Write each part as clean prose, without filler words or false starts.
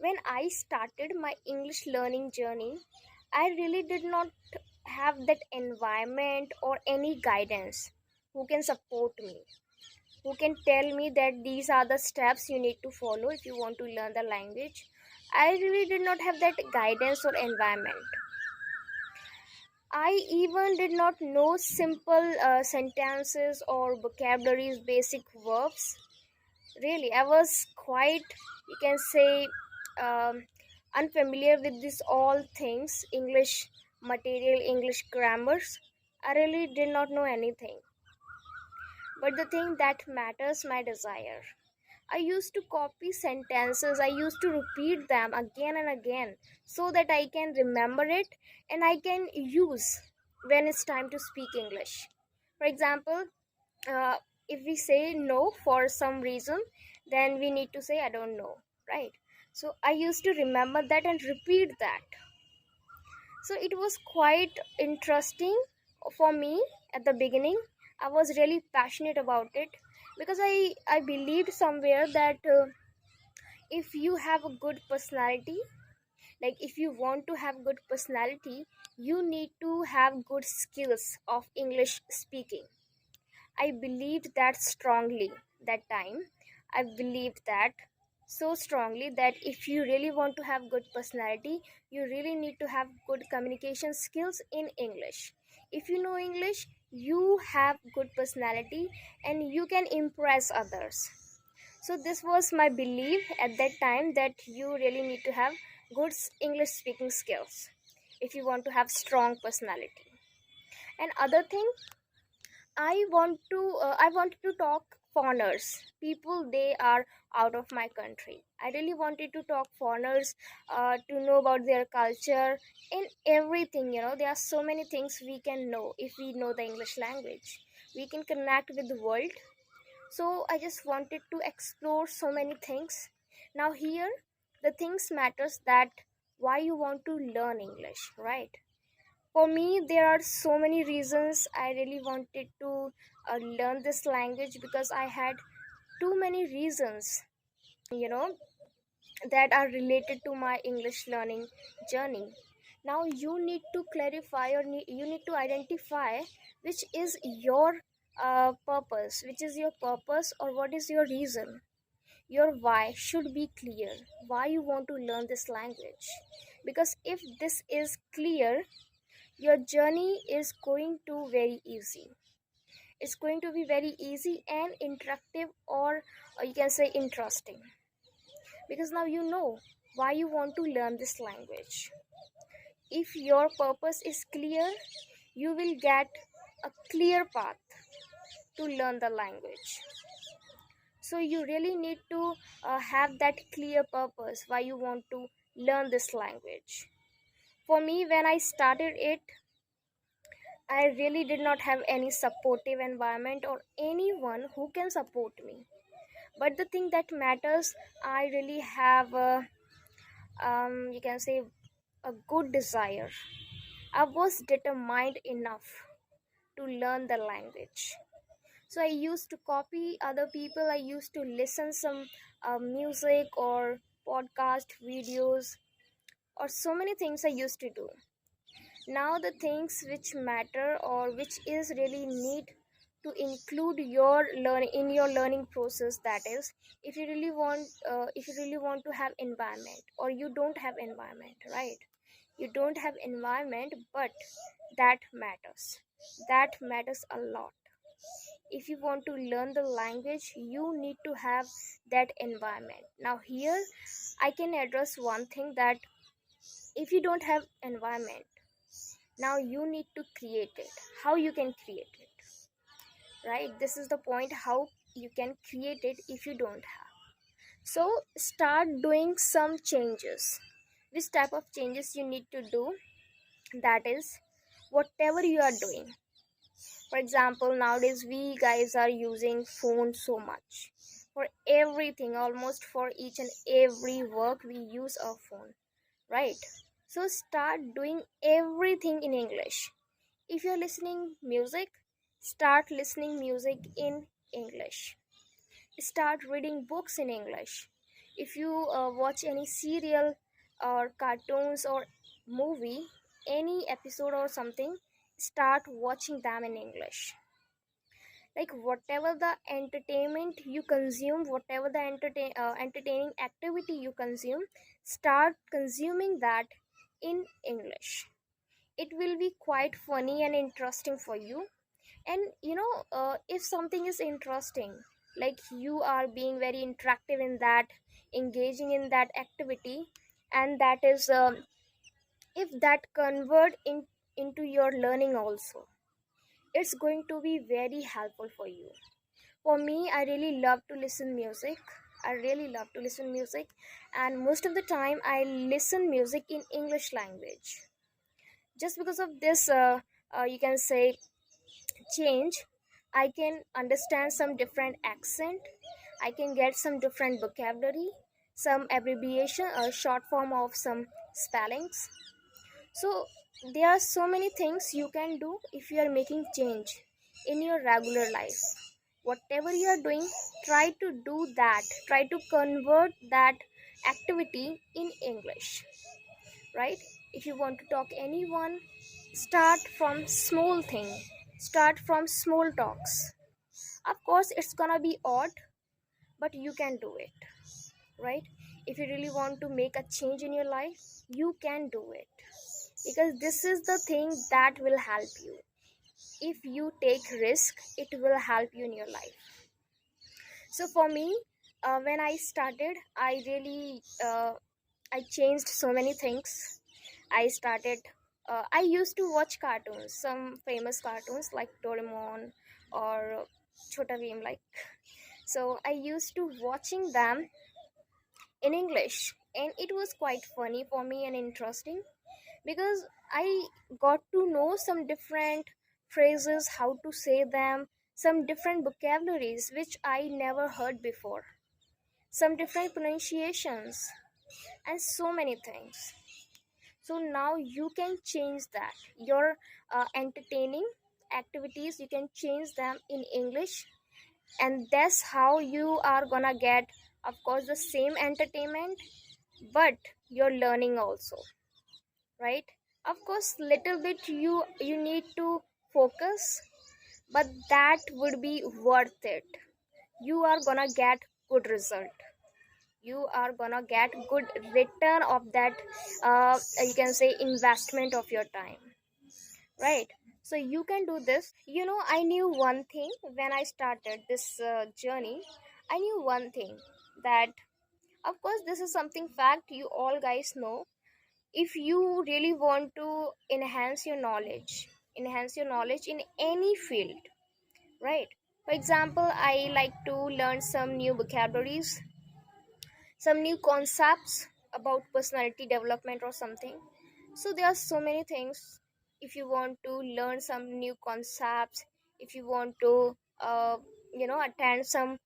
When I started my English learning journey, I really did not have that environment or any guidance who can support me, who can tell me that these are the steps you need to follow if you want to learn the language. I really did not have that guidance or environment. I even did not know simple sentences or vocabularies, basic verbs. Really, I was quite, you can say, um, unfamiliar with this all things, English material, English grammars. I really did not know anything. But the thing that matters, my desire. I used to copy sentences, I used to repeat them again and again so that I can remember it and I can use when it's time to speak English. For example, uh, if we say no for some reason, then we need to say I don't know, right? So I used to remember that and repeat that. So it was quite interesting for me at the beginning. I was really passionate about it because I believed somewhere that if you have a good personality, like if you want to have good personality, you need to have good skills of English speaking. I believed that strongly that time. I believed that so strongly that if you really want to have good personality, you really need to have good communication skills in English. If you know English, you have good personality and you can impress others. So this was my belief at that time, that you really need to have good English speaking skills if you want to have strong personality. And other thing, I wanted to talk foreigners, people they are out of my country. I really wanted to talk foreigners, to know about their culture and everything. There are so many things we can know if we know the English language. We can connect with the world. So I just wanted to explore so many things. Now here, the things matters that why you want to learn English, right? For me, there are so many reasons I really wanted to learn this language, because I had too many reasons, you know, that are related to my English learning journey. Now, you need to clarify, or you need to identify which is your purpose, which is your purpose, or what is your reason. Your why should be clear, why you want to learn this language. Because if this is clear, your journey is going to very easy. It's going to be very easy and interactive, or you can say interesting, because now you know why you want to learn this language. If your purpose is clear, you will get a clear path to learn the language. So you really need to have that clear purpose why you want to learn this language. For me, when I started it, I really did not have any supportive environment or anyone who can support me. But the thing that matters, I really have you can say, a good desire. I was determined enough to learn the language. So I used to copy other people. I used to listen some music or podcast videos, or so many things I used to do. Now the things which matter, or which is really need to include your learning in your learning process, that is, if you really want to have environment, or you don't have environment, right? You don't have environment, but that matters. That matters a lot. If you want to learn the language, you need to have that environment. Now here, I can address one thing, that if you don't have environment, now you need to create it. How you can create it, right? This is the point, how you can create it if you don't have. So start doing some changes. Which type of changes you need to do? That is, whatever you are doing. For example, nowadays we guys are using phone so much for everything. Almost for each and every work we use our phone, right? So start doing everything in English. If you're listening music, start listening music in English. Start reading books in English. If you watch any serial or cartoons or movie, any episode or something, start watching them in English. Like whatever the entertainment you consume, whatever the entertaining activity you consume, start consuming that in English. It will be quite funny and interesting for you. And if something is interesting, like you are being very interactive in that, engaging in that activity, and that is if that convert into your learning also, it's going to be very helpful for you. For me, I really love to listen music. I really love to listen music, and most of the time I listen music in English language. Just because of this, you can say, change, I can understand some different accent. I can get some different vocabulary, some abbreviation or short form of some spellings. So there are so many things you can do if you are making change in your regular life. Whatever you are doing, try to do that, try to convert that activity in English, right? If you want to talk anyone, start from small thing, start from small talks. Of course it's gonna be odd, but you can do it, right? If you really want to make a change in your life, you can do it, because this is the thing that will help you. If you take risk, it will help you in your life. So for me, when I started, I really I changed so many things. I started I used to watch cartoons, some famous cartoons like Doraemon or Chota Bheem, like. So I used to watching them in English, and it was quite funny for me and interesting, because I got to know some different phrases, how to say them, some different vocabularies which I never heard before, some different pronunciations, and so many things. So now you can change that. Your entertaining activities, you can change them in English, and that's how you are gonna get, of course, the same entertainment, but you're learning also, right? Of course little bit you need to focus, but that would be worth it. You are gonna get good result, you are gonna get good return of that, you can say, investment of your time, right? So you can do this. I knew one thing when I started this journey. I knew one thing, that of course this is something fact you all guys know. If you really want to enhance your knowledge in any field, right? For example, I like to learn some new vocabularies, some new concepts about personality development or something. So there are so many things. If you want to learn some new concepts, if you want to attend some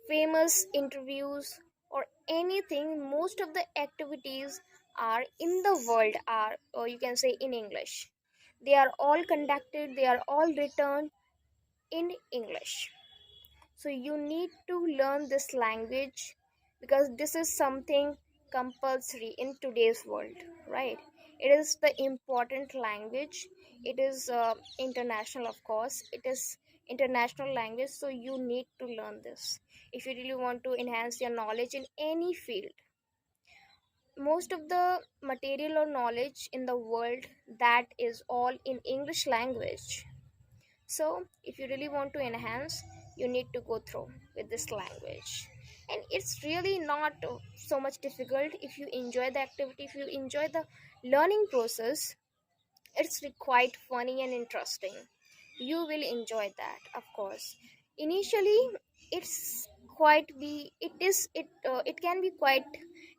famous interviews or anything, most of the activities are in the world are, or you can say, in English. They are all conducted, they are all written in English. So you need to learn this language, because this is something compulsory in today's world, right? It is the important language. It is international, of course. It is international language, so you need to learn this if you really want to enhance your knowledge in any field. Most of the material or knowledge in the world, that is all in English language. So if you really want to enhance, you need to go through with this language. And it's really not so much difficult if you enjoy the activity, if you enjoy the learning process. It's quite funny and interesting. You will enjoy that, of course. Initially, it's it can be quite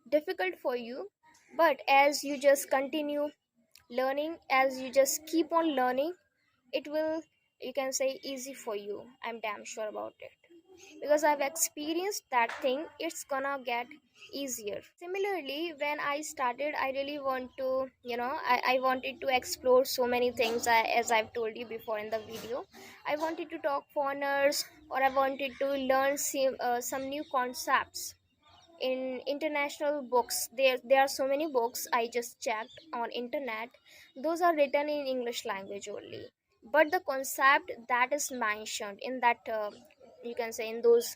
difficult for you, but as you just continue learning, as you just keep on learning, it will, you can say, easy for you. I'm damn sure about it, because I've experienced that thing. It's gonna get easier. Similarly, when I started, I really want to, I wanted to explore so many things. As I've told you before in the video, I wanted to talk foreigners, or I wanted to learn some new concepts in international books, there are so many books I just checked on internet, those are written in English language only. But the concept that is mentioned in that, you can say, in those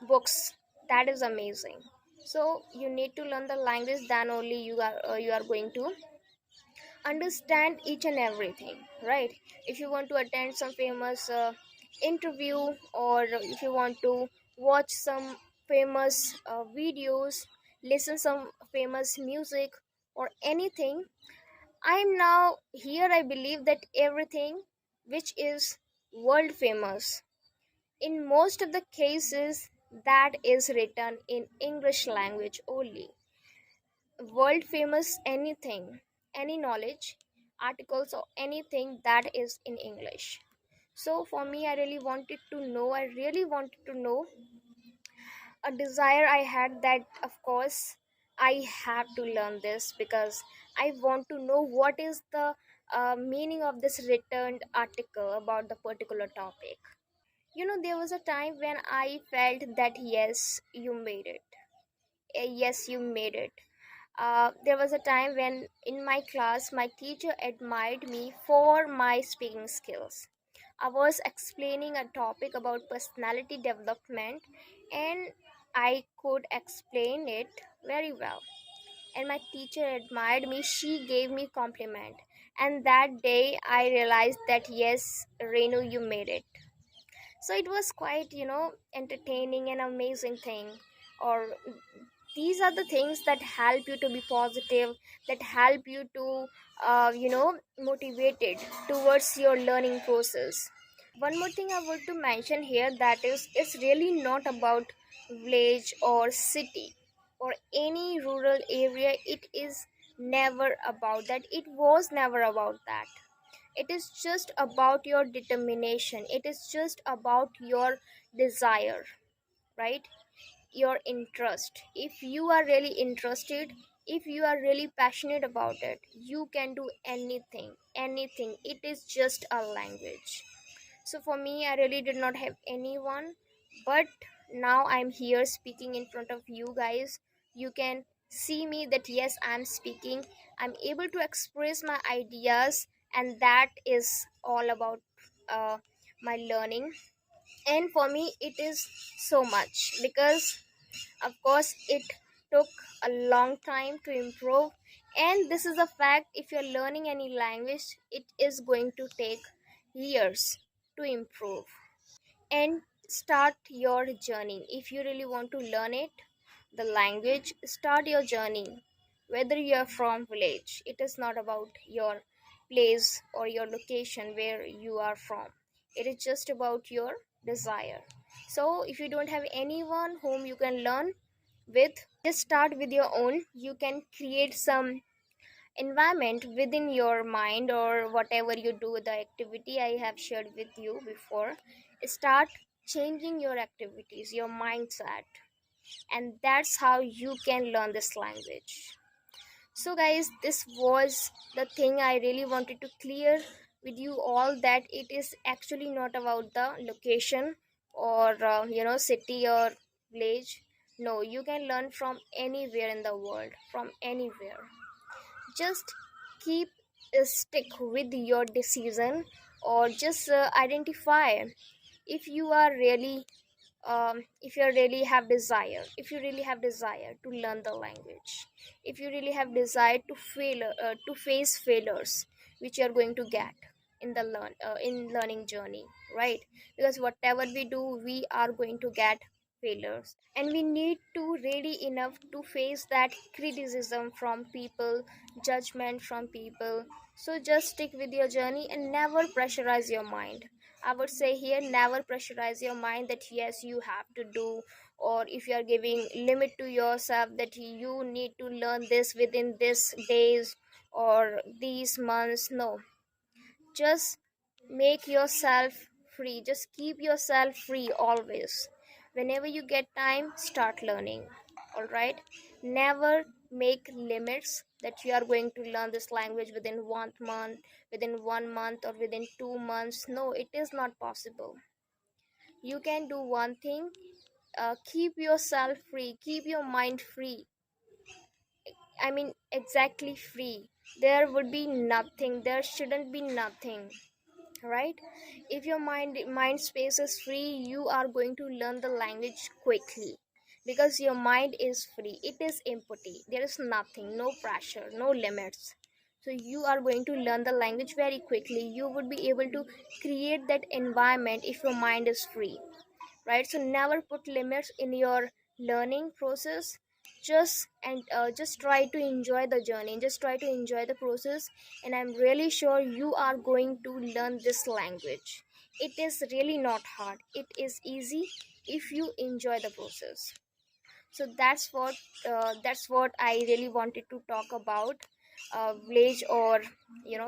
books, that is amazing. So you need to learn the language, then only you are going to understand each and everything, right? If you want to attend some famous interview, or if you want to watch some famous videos, listen some famous music or anything, I am now here, I believe that everything which is world famous, in most of the cases, that is written in English language only. World famous anything, any knowledge, articles or anything, that is in English. So for me, I really wanted to know, a desire I had, that of course I have to learn this, because I want to know what is the meaning of this written article about the particular topic. There was a time when I felt that yes, you made it. Yes, you made it. There was a time when in my class my teacher admired me for my speaking skills. I was explaining a topic about personality development, and I could explain it very well. And my teacher admired me, she gave me compliment. And that day I realized that yes, Renu, you made it. So it was quite, entertaining and amazing thing. Or these are the things that help you to be positive, that help you to motivated towards your learning process. One more thing I want to mention here, that is, it's really not about village or city or any rural area. It is never about that, it was never about that. It is just about your determination, it is just about your desire, right? Your interest. If you are really interested, if you are really passionate about it, you can do anything. It is just a language. So for me, I really did not have anyone, but now I'm here speaking in front of you guys. You can see me that yes, I'm speaking, I'm able to express my ideas, and that is all about uh, my learning. And for me it is so much, because of course it took a long time to improve. And this is a fact, if you're learning any language, it is going to take years to improve. And start your journey. If you really want to learn it, the language, start your journey. Whether you are from village, it is not about your place or your location where you are from. It is just about your desire. So if you don't have anyone whom you can learn with, just start with your own. You can create some environment within your mind, or whatever you do, the activity I have shared with you before. Start changing your activities, your mindset, and that's how you can learn this language. So guys, this was the thing I really wanted to clear with you all, that it is actually not about the location or city or village. No, you can learn from anywhere in the world, from anywhere. Just keep stick with your decision, or just identify if you are really if you really have desire, if you really have desire to learn the language, if you really have desire to to face failures which you are going to get in the learning journey, right? Because whatever we do, we are going to get failures, and we need to ready enough to face that criticism from people, judgment from people. So just stick with your journey and never pressurize your mind. I would say here, never pressurize your mind that yes, you have to do, or if you are giving limit to yourself that you need to learn this within this days or these months. No, just make yourself free. Just keep yourself free always. Whenever you get time, start learning. All right? Never make limits that you are going to learn this language within 1 month, or within 2 months. No, it is not possible. You can do one thing keep yourself free, keep your mind free. I mean, exactly free. There would be nothing, there shouldn't be nothing, right? If your mind space is free, you are going to learn the language quickly, because your mind is free, it is empty, there is nothing, no pressure, no limits. So you are going to learn the language very quickly. You would be able to create that environment if your mind is free, right? So never put limits in your learning process. Just try to enjoy the journey, just try to enjoy the process, and I'm really sure you are going to learn this language. It is really not hard, it is easy if you enjoy the process. So that's what I really wanted to talk about. Village or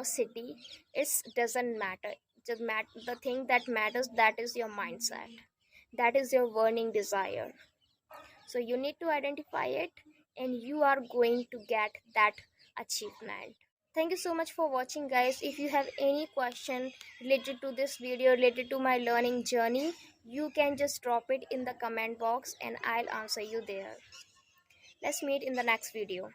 city, it doesn't matter. The thing that matters, that is your mindset, that is your burning desire. So you need to identify it, and you are going to get that achievement. Thank you so much for watching, guys. If you have any question related to this video, related to my learning journey, you can just drop it in the comment box and I'll answer you there. Let's meet in the next video.